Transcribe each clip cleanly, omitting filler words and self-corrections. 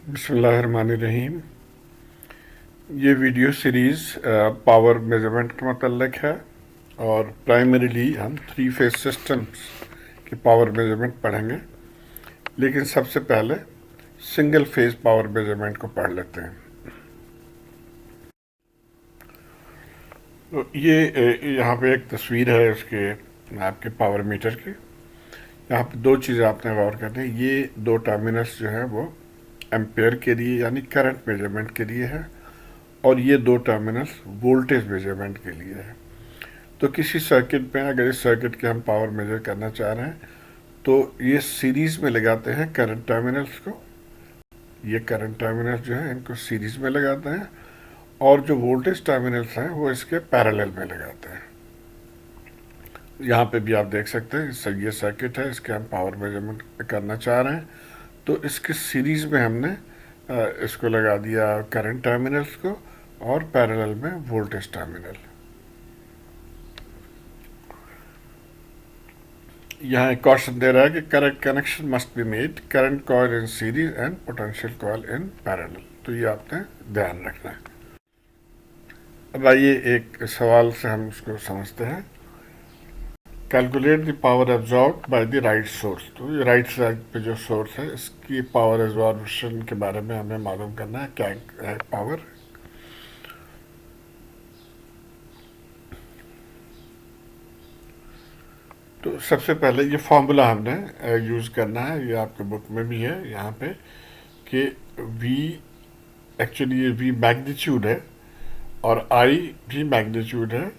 बिस्मिल्लाहिर्रहमानिर्रहीम। ये video series power measurement के मतलब है और प्राइमरीली हम 3 फेज सिस्टम्स की पावर मेजरमेंट पढ़ेंगे, लेकिन सबसे पहले सिंगल फेज पावर मेजरमेंट को पढ़ लेते हैं। तो ये यहाँ पे एक तस्वीर है उसके आपके पावर मीटर की। यहाँ पे दो चीज़ें आपने गौर करनी है। ये दो टर्मिनल्स जो है वो एम्पेयर के लिए यानी करंट मेजरमेंट के लिए है, और ये दो टर्मिनल्स वोल्टेज मेजरमेंट के लिए है। तो किसी सर्किट में अगर इस सर्किट के हम पावर मेजर करना चाह रहे हैं तो ये सीरीज में लगाते हैं करंट टर्मिनल्स को। ये करंट टर्मिनल्स जो है इनको सीरीज में लगाते हैं, और जो वोल्टेज टर्मिनल्स हैं वो इसके पैरेलल में लगाते हैं। यहाँ पे भी आप देख सकते हैं ये सर्किट है, इसके हम पावर मेजरमेंट करना चाह रहे हैं तो इसके सीरीज में हमने इसको लगा दिया करंट टर्मिनल्स को, और पैरेलल में वोल्टेज टर्मिनल। यहाँ एक क्वेश्चन दे रहा है कि correct connection must be made, current coil in series and potential coil in parallel. तो ये आपने ध्यान रखना है। अब आइए एक सवाल से हम उसको समझते हैं। Calculate the power absorb by the right source. तो ये राइट साइड पे जो सोर्स है इसकी पावर एब्जॉर्प्शन के बारे में हमें मालूम करना है, क्या है पावर। तो सबसे पहले ये फॉर्मूला हमने यूज़ करना है, ये आपके बुक में भी है यहाँ पे, कि V एक्चुअली ये V मैग्नीट्यूड है और I भी मैग्नीट्यूड है,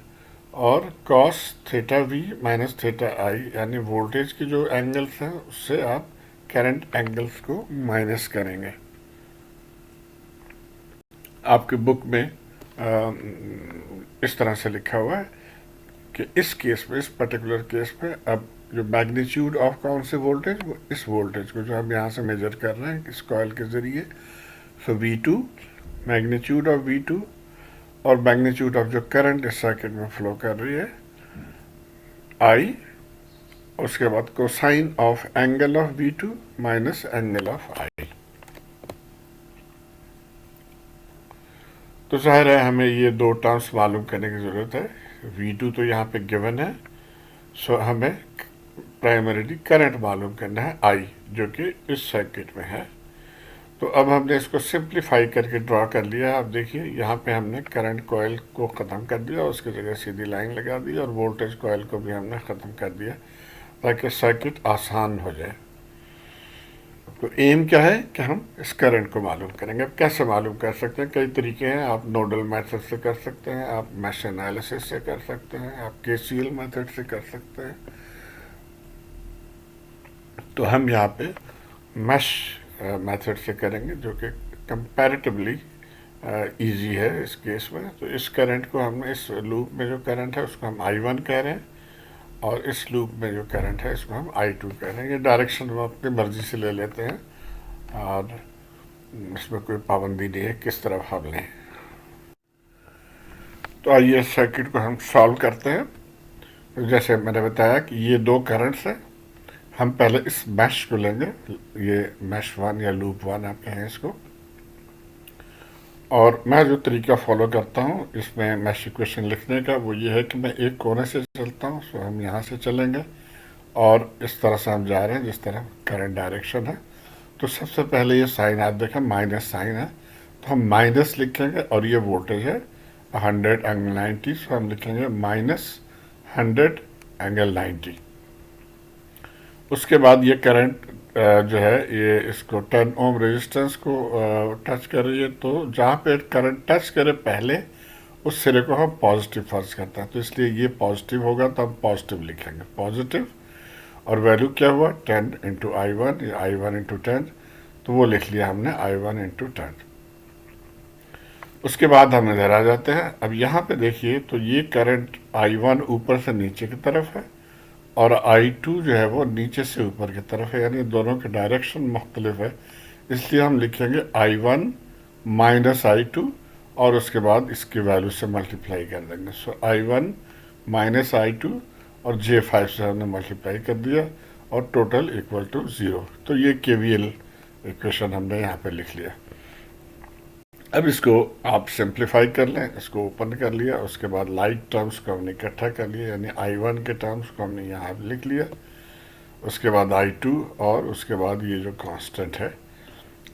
और cos theta V minus theta I यानी वोल्टेज के जो एंगल्स हैं उससे आप करंट एंगल्स को माइनस करेंगे। आपके बुक में इस तरह से लिखा हुआ है कि इस केस में, इस पर्टिकुलर केस में, अब जो मैग्नीट्यूड ऑफ कौन से वोल्टेज, वो इस वोल्टेज को जो हम यहाँ से मेजर कर रहे हैं इस कॉइल के ज़रिए, सो V2 मैग्नीट्यूड ऑफ V2, और मैग्नीट्यूड ऑफ जो करंट इस सर्किट में फ्लो कर रही है I, उसके बाद cosine of angle of V2 minus angle of I। तो जाहिर है हमें ये दो टर्म्स मालूम करने की ज़रूरत है। V2 तो यहाँ पे गिवन है, सो हमें प्राइमरीली करंट मालूम करना है I, जो कि इस सर्किट में है। तो अब हमने इसको सिंप्लीफाई करके ड्रॉ कर लिया। अब देखिए यहाँ पे हमने करंट कॉइल को ख़त्म कर दिया, उसकी जगह सीधी लाइन लगा दी, और वोल्टेज कॉइल को भी हमने ख़त्म कर दिया ताकि सर्किट आसान हो जाए। तो एम क्या है कि हम इस करंट को मालूम करेंगे। अब कैसे मालूम कर सकते हैं? कई तरीके हैं। आप नोडल मेथड से कर सकते हैं, आप मैश एनालिसिस से कर सकते हैं, आप KCL मेथड से कर सकते हैं। तो हम यहाँ पे मैश मेथड से करेंगे, जो कि कंपैरेटिवली इजी है इस केस में। तो इस करंट को हमने, इस लूप में जो करंट है उसको हम I1 कह रहे हैं, और इस लूप में जो करंट है इसको हम I2 कह रहे हैं। ये डायरेक्शन हम अपनी मर्जी से ले लेते हैं, और इसमें कोई पाबंदी नहीं है किस तरफ हम लें। तो आइए इस सर्किट को हम सॉल्व करते हैं। तो जैसे मैंने बताया कि ये दो करंट्स हैं, हम पहले इस मैश को लेंगे, ये मैश 1 या लूप 1 आप कहें इसको। और मैं जो तरीका फॉलो करता हूँ इसमें मैश इक्वेशन लिखने का, वो ये है कि मैं एक कोने से चलता हूँ, सो हम यहाँ से चलेंगे और इस तरह से हम जा रहे हैं जिस तरह करंट डायरेक्शन है। तो सबसे पहले ये साइन आप देखें, माइनस साइन है, तो हम माइनस लिखेंगे, और ये वोल्टेज है 100 एंगल 90, सो हम लिखेंगे माइनस 100 एंगल 90। उसके बाद ये करंट जो है ये इसको 10 ओम रेजिस्टेंस को टच कर रही है। तो जहाँ पे करंट टच करे पहले उस सिरे को हम पॉजिटिव फर्ज करते हैं, तो इसलिए ये पॉजिटिव होगा, तो हम पॉजिटिव लिखेंगे, पॉजिटिव। और वैल्यू क्या हुआ 10 इंटू I1 या I1 इंटू 10, तो वो लिख लिया हमने I1 इंटू 10। उसके बाद हम इधर आ जाते हैं। अब यहाँ पे देखिए तो ये करंट I1 ऊपर से नीचे की तरफ है, और I2 जो है वो नीचे से ऊपर की तरफ है, यानी दोनों के डायरेक्शन मुख्तलिफ है। इसलिए हम लिखेंगे I1 माइनस I2, और उसके बाद इसकी वैल्यू से मल्टीप्लाई कर देंगे। सो I1 माइनस I2 और J5 से हमने मल्टीप्लाई कर दिया, और टोटल इक्वल टू 0। तो ये KVL इक्वेशन हमने यहाँ पे लिख लिया। अब इसको आप सिंप्लीफाई कर लें, इसको ओपन कर लिया, उसके बाद लाइक टर्म्स को हमने इकट्ठा कर लिया, यानी I1 के टर्म्स को हमने यहाँ लिख लिया, उसके बाद I2 और उसके बाद ये जो कांस्टेंट है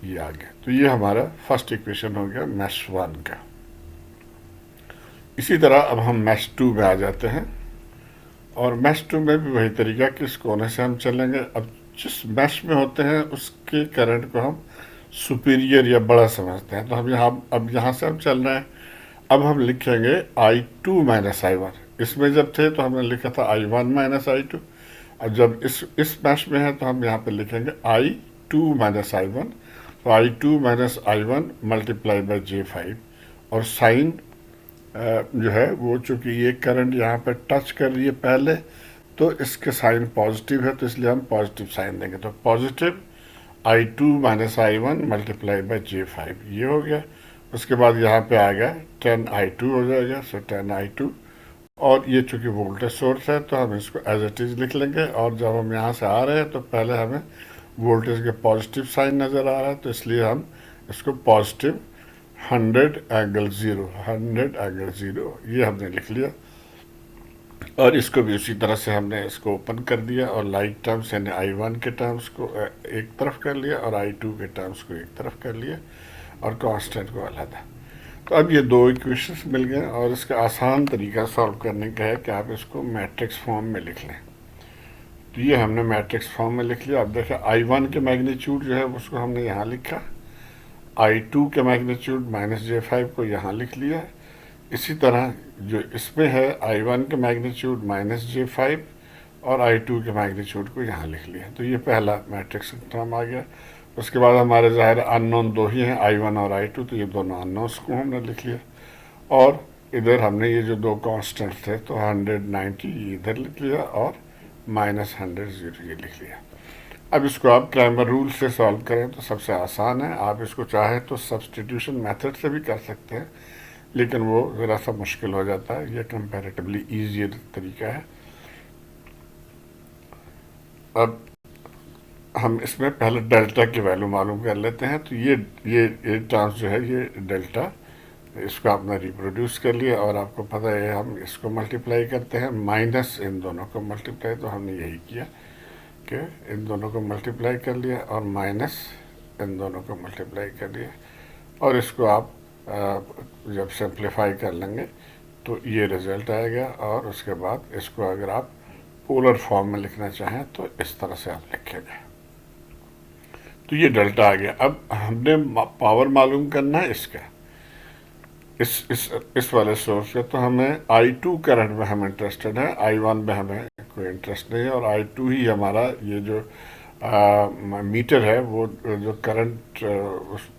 ये आ गया। तो ये हमारा फर्स्ट इक्वेशन हो गया मैश 1 का। इसी तरह अब हम मैश 2 में आ जाते हैं, और मैश 2 में भी वही तरीका कि इस कोने से हम चलेंगे। अब जिस मैश में होते हैं उसके करंट को हम सुपीरियर या बड़ा समझते हैं, तो हम अब यहाँ से हम चल रहे हैं। अब हम लिखेंगे I2 माइनस I1। इसमें जब थे तो हमने लिखा था I1 माइनस I2। अब जब इस मैश में है तो हम यहाँ पे लिखेंगे I2 माइनस I1। तो I2 minus I1 multiply by J5, और साइन जो है वो चूंकि ये करंट यहाँ पे टच कर रही है पहले, तो इसके साइन पॉजिटिव है, तो इसलिए हम पॉजिटिव साइन देंगे। तो positive I2 minus I1 multiply by J5 ये हो गया। उसके बाद यहाँ पे आ गया 10I2 हो जाएगा, सो 10I2। और ये चूंकि वोल्टेज सोर्स है तो हम इसको एज इट इज लिख लेंगे, और जब हम यहाँ से आ रहे हैं तो पहले हमें वोल्टेज के पॉजिटिव साइन नज़र आ रहा है, तो इसलिए हम इसको पॉजिटिव 100 एंगल 0, 100 एंगल 0 ये हमने लिख लिया। और इसको भी उसी तरह से हमने इसको ओपन कर दिया, और लाइक टर्म्स यानी I1 के टर्म्स को एक तरफ कर लिया और I2 के टर्म्स को एक तरफ कर लिया, और कांस्टेंट को अलग। तो अब ये दो इक्वेशंस मिल गए, और इसका आसान तरीका सॉल्व करने का है कि आप इसको मैट्रिक्स फॉर्म में लिख लें। तो ये हमने मैट्रिक्स फॉर्म में लिख लिया। अब देखें I1 के मैग्नीट्यूड जो है उसको हमने यहाँ लिखा, I2 के मैग्नीट्यूड माइनस J5 को यहाँ लिख लिया। इसी तरह जो इसमें है I1 के मैग्नीट्यूड माइनस J5 और I2 के मैग्नीट्यूड को यहाँ लिख लिया। तो ये पहला मैट्रिक्स फॉर्म आ गया। उसके बाद हमारे ज़ाहिर अननोन दो ही हैं, I1 और I2, तो ये दोनों अननोन्स को हमने लिख लिया। और इधर हमने ये जो दो कांस्टेंट थे तो 190 इधर लिख लिया, और माइनस 100 ये लिख लिया। अब इसको आप क्रैमर रूल से सॉल्व करें तो सबसे आसान है। आप इसको चाहे तो सब्सटीट्यूशन मेथड से भी कर सकते हैं, लेकिन वो ज़रा सा मुश्किल हो जाता है। ये कंपैरेटिवली ईजियर तरीका है। अब हम इसमें पहले डेल्टा की वैल्यू मालूम कर लेते हैं। तो ये टर्म्स जो है ये डेल्टा, इसको आपने रिप्रोड्यूस कर लिया, और आपको पता है हम इसको मल्टीप्लाई करते हैं माइनस इन दोनों को मल्टीप्लाई, तो हमने यही किया कि इन दोनों को मल्टीप्लाई कर लिया और माइनस इन दोनों को मल्टीप्लाई कर लिया। और इसको आप जब सिंप्लीफाई कर लेंगे तो ये रिजल्ट आएगा। और उसके बाद इसको अगर आप पोलर फॉर्म में लिखना चाहें तो इस तरह से आप लिखेंगे। तो ये डेल्टा आ गया। अब हमने पावर मालूम करना है इसका, इस वाले सोर्स का। तो हमें I2 करंट में हम इंटरेस्टेड है, I1 में हमें कोई इंटरेस्ट नहीं है, और I2 ही हमारा ये जो मीटर है वो जो करंट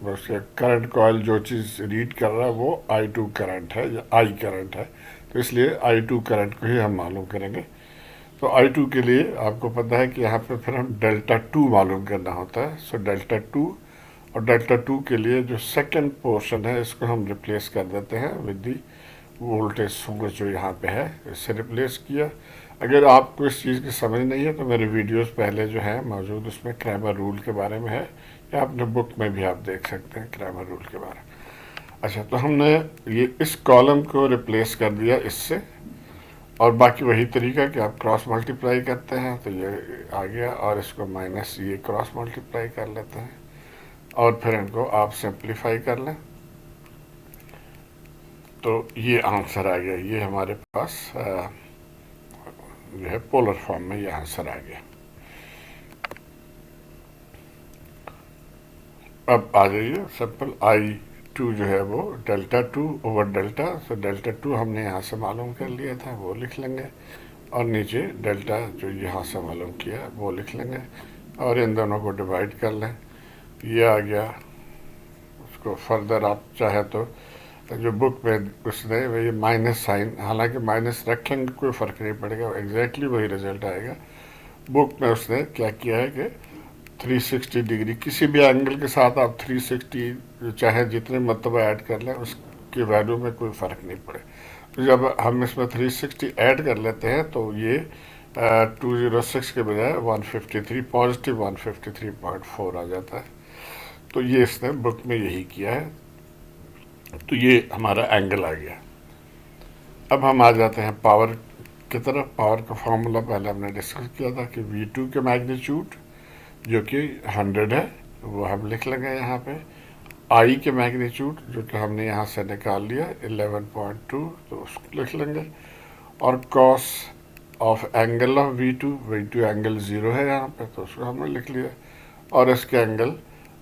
उसके करंट कॉइल जो चीज़ रीड कर रहा है वो I2 करंट है या I करंट है। तो इसलिए I2 करंट को ही हम मालूम करेंगे। तो I2 के लिए आपको पता है कि यहाँ पे फिर हम डेल्टा 2 मालूम करना होता है। सो डेल्टा 2, और डेल्टा 2 के लिए जो सेकंड पोर्शन है इसको हम रिप्लेस कर देते हैं विद दी वोल्टेज सोर्स जो यहाँ पे है, इससे रिप्लेस किया। अगर आपको इस चीज़ की समझ नहीं है तो मेरे वीडियोस पहले जो है मौजूद, उसमें क्रैमर रूल के बारे में है, या अपने बुक में भी आप देख सकते हैं क्रैमर रूल के बारे में। अच्छा, तो हमने ये इस कॉलम को रिप्लेस कर दिया इससे, और बाकी वही तरीका कि आप क्रॉस मल्टीप्लाई करते हैं तो ये आ गया, और इसको माइनस ये क्रॉस मल्टीप्लाई कर लेते हैं, और फिर इनको आप सिंप्लीफाई कर लें तो ये आंसर आ गया। ये हमारे पास जो है पोलर फॉर्म में ये आंसर आ गया। अब आ जाइए सिंपल, I2 जो है वो डेल्टा 2 ओवर डेल्टा, तो डेल्टा 2 हमने यहाँ से मालूम कर लिया था वो लिख लेंगे, और नीचे डेल्टा जो यहाँ से मालूम किया वो लिख लेंगे, और इन दोनों को डिवाइड कर लें, ये आ गया। उसको फर्दर आप चाहे तो जो बुक में उसने वही माइनस साइन, हालांकि माइनस रखेंगे कोई फ़र्क नहीं पड़ेगा, एग्जैक्टली वही रिजल्ट आएगा। बुक में उसने क्या किया है कि 360 डिग्री किसी भी एंगल के साथ आप 360 चाहे जितने मरतबा ऐड कर लें उसकी वैल्यू में कोई फ़र्क नहीं पड़े। तो जब हम इसमें 360 ऐड कर लेते हैं तो ये 206 के बजाय 153 पॉजिटिव 153.4 आ जाता है। तो ये इसने बुक में यही किया है। तो ये हमारा एंगल आ गया। अब हम आ जाते हैं पावर की तरफ। पावर का फॉर्मूला पहले हमने डिस्कस किया था कि V2 के मैग्नीट्यूड जो कि 100 है वो हम लिख लेंगे यहाँ पे। आई के मैग्नीट्यूड जो कि हमने यहाँ से निकाल लिया 11.2, तो उसको लिख लेंगे। और cos of angle of V2 angle 0 है यहाँ पे, तो उसको हमने लिख लिया। और इसके एंगल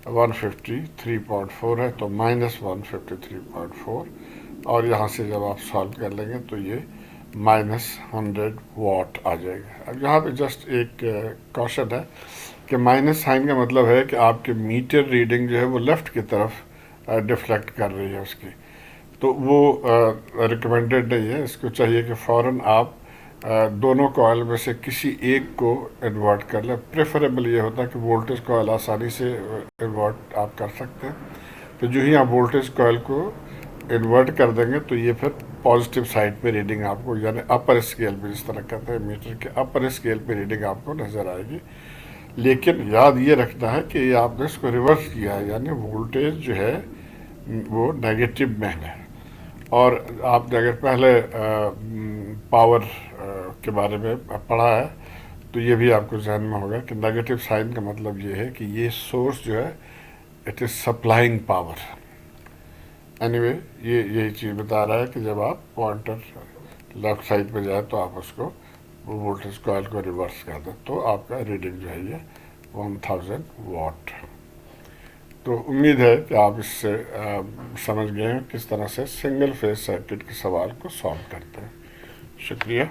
153.4 है, तो -153.4। और यहाँ से जब आप सॉल्व कर लेंगे तो ये -100 वाट आ जाएगा। अब यहाँ पे जस्ट एक कॉशन है कि माइनस साइन का मतलब है कि आपके मीटर रीडिंग जो है वो लेफ़्ट की तरफ डिफ्लेक्ट कर रही है उसकी, तो वो रिकमेंडेड नहीं है। इसको चाहिए कि फ़ौरन आप दोनों कॉइल में से किसी एक को इन्वर्ट कर लें। प्रेफरेबल ये होता है कि वोल्टेज कॉइल आसानी से इन्वर्ट आप कर सकते हैं। तो जो ही आप वोल्टेज कॉइल को इन्वर्ट कर देंगे तो ये फिर पॉजिटिव साइड पे रीडिंग आपको, यानी अपर स्केल पे, जिस तरह कहते हैं मीटर के अपर स्केल पे रीडिंग आपको नज़र आएगी। लेकिन याद ये रखना है कि आपने इसको रिवर्स किया है, यानी वोल्टेज जो है वो नेगेटिव में है। और आपने अगर पहले पावर के बारे में पढ़ा है तो ये भी आपको जहन में होगा कि नेगेटिव साइन का मतलब ये है कि ये सोर्स जो है it is supplying power. Anyway ये यही चीज़ बता रहा है कि जब आप पॉइंटर लेफ्ट साइड पे जाए तो आप उसको वोल्टेज कॉइल को रिवर्स कर दें तो आपका रीडिंग जो है ये 1000 वाट। तो उम्मीद है कि आप इससे समझ गए हैं किस तरह से सिंगल फेज सर्किट के सवाल को सॉल्व करते हैं। शुक्रिया।